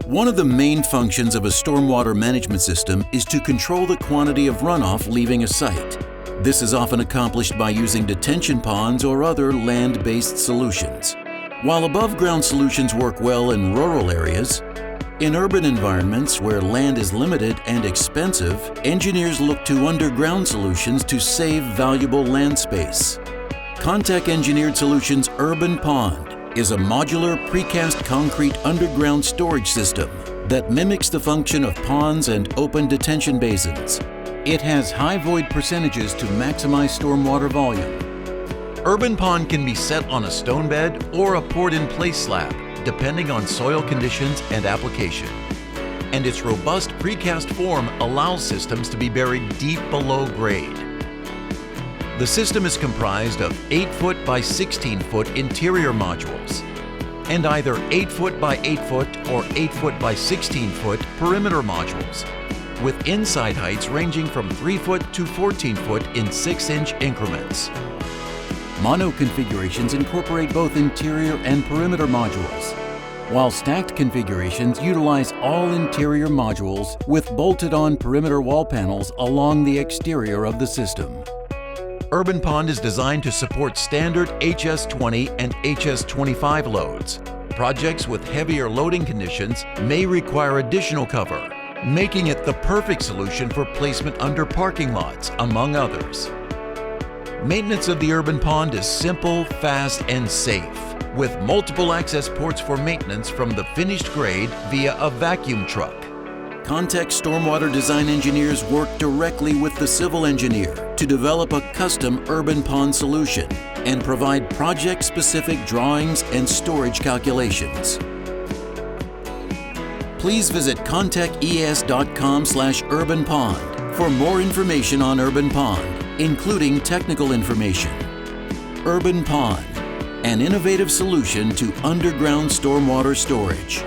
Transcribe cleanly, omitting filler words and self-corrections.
One of the main functions of a stormwater management system is to control the quantity of runoff leaving a site. This is often accomplished by using detention ponds or other land-based solutions. While above-ground solutions work well in rural areas, in urban environments where land is limited and expensive, engineers look to underground solutions to save valuable land space. Contech Engineered Solutions UrbanPond is a modular precast concrete underground storage system that mimics the function of ponds and open detention basins. It has high void percentages to maximize stormwater volume. UrbanPond can be set on a stone bed or a poured-in-place slab, depending on soil conditions and application. And its robust precast form allows systems to be buried deep below grade. The system is comprised of 8-foot by 16-foot interior modules and either 8-foot by 8-foot or 8-foot by 16-foot perimeter modules, with inside heights ranging from 3-foot to 14-foot in 6-inch increments. Mono configurations incorporate both interior and perimeter modules, while stacked configurations utilize all interior modules with bolted-on perimeter wall panels along the exterior of the system. UrbanPond is designed to support standard HS20 and HS25 loads. Projects with heavier loading conditions may require additional cover, making it the perfect solution for placement under parking lots, among others. Maintenance of the UrbanPond is simple, fast, and safe, with multiple access ports for maintenance from the finished grade via a vacuum truck. Contech stormwater design engineers work directly with the civil engineer to develop a custom UrbanPond solution and provide project-specific drawings and storage calculations. Please visit conteches.com/UrbanPond for more information on UrbanPond, including technical information. UrbanPond, an innovative solution to underground stormwater storage.